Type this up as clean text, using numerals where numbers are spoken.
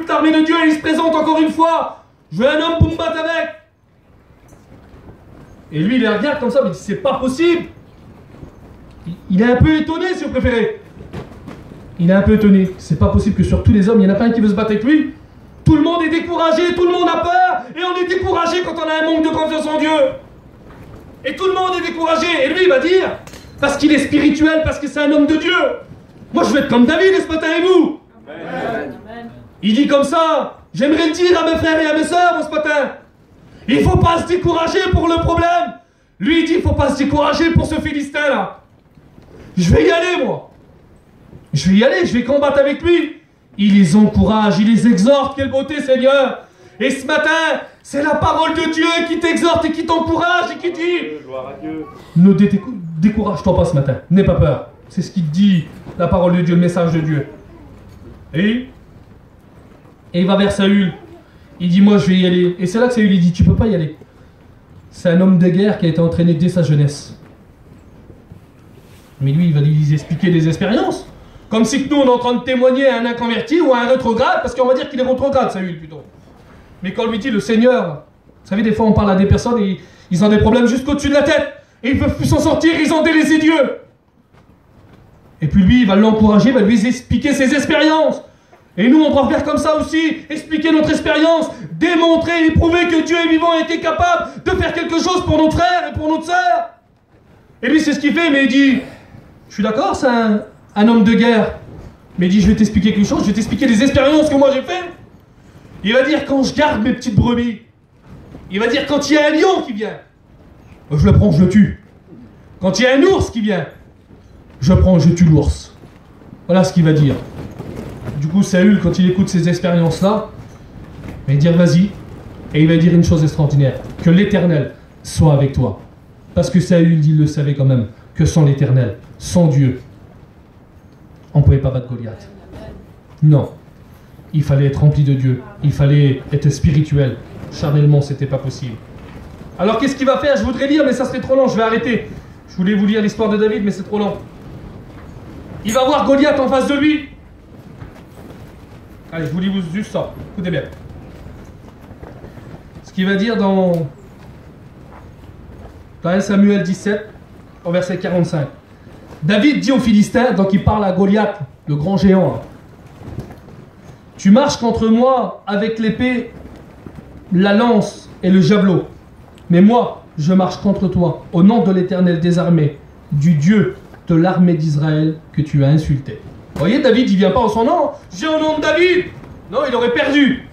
toute l'armée de Dieu et il se présente encore une fois. Je veux un homme pour me battre avec. Et lui, il les regarde comme ça, mais il dit, c'est pas possible. Il est un peu étonné, si vous préférez. Il est un peu étonné. C'est pas possible que sur tous les hommes, il n'y en a pas un qui veut se battre avec lui. Tout le monde est découragé, tout le monde a peur. Et on est découragé quand on a un manque de confiance en Dieu. Et tout le monde est découragé. Et lui, il va dire, parce qu'il est spirituel, parce que c'est un homme de Dieu. Moi, je vais être comme David ce matin et vous. Amen. Il dit comme ça, j'aimerais le dire à mes frères et à mes sœurs ce matin. Il ne faut pas se décourager pour le problème. Lui, il dit, il ne faut pas se décourager pour ce Philistin-là. Je vais y aller, moi. Je vais y aller, je vais combattre avec lui. Il les encourage, il les exhorte. Quelle beauté, Seigneur. Et ce matin, c'est la parole de Dieu qui t'exhorte et qui t'encourage et qui dit, gloire à Dieu. Ne décourage-toi pas ce matin, n'aie pas peur. C'est ce qu'il dit, la parole de Dieu, le message de Dieu. Et il va vers Saül. Il dit, moi je vais y aller. Et c'est là que Saül il dit, tu peux pas y aller. C'est un homme de guerre qui a été entraîné dès sa jeunesse. Mais lui, il va lui expliquer des expériences. Comme si nous, on est en train de témoigner à un inconverti ou à un rétrograde, parce qu'on va dire qu'il est rétrograde, Saül, plutôt. Mais quand on lui dit, le Seigneur, vous savez, des fois, on parle à des personnes et ils ont des problèmes jusqu'au-dessus de la tête. Et ils ne peuvent plus s'en sortir, ils ont délaissé Dieu. Et puis lui, il va l'encourager, il va lui expliquer ses expériences. Et nous, on doit faire comme ça aussi, expliquer notre expérience, démontrer et prouver que Dieu est vivant et qu'il est capable de faire quelque chose pour notre frère et pour notre sœur. Et lui, c'est ce qu'il fait, mais il dit, je suis d'accord, c'est un homme de guerre. Mais il dit, je vais t'expliquer quelque chose, je vais t'expliquer les expériences que moi j'ai fait. Il va dire, quand je garde mes petites brebis, il va dire, quand il y a un lion qui vient, je le prends, je le tue. Quand il y a un ours qui vient, je le prends, je tue l'ours. Voilà ce qu'il va dire. Du coup, Saül, quand il écoute ces expériences-là, il va dire vas-y, et il va dire une chose extraordinaire, que l'Éternel soit avec toi. Parce que Saül, il le savait quand même, que sans l'Éternel, sans Dieu, on ne pouvait pas battre Goliath. Non. Il fallait être rempli de Dieu, il fallait être spirituel. Charnellement, c'était pas possible. Alors qu'est-ce qu'il va faire? Je voudrais lire, mais ça serait trop long, je vais arrêter. Je voulais vous lire l'histoire de David, mais c'est trop long. Il va voir Goliath en face de lui. Allez, je vous lis juste ça. Écoutez bien. Ce qu'il va dire dans 1 Samuel 17, au verset 45. David dit aux Philistins, donc il parle à Goliath, le grand géant. Tu marches contre moi avec l'épée, la lance et le javelot. Mais moi, je marche contre toi, au nom de l'Éternel des armées, du Dieu de l'armée d'Israël que tu as insulté. Vous voyez, David, il vient pas en son nom. J'ai un nom de David. Non, il aurait perdu.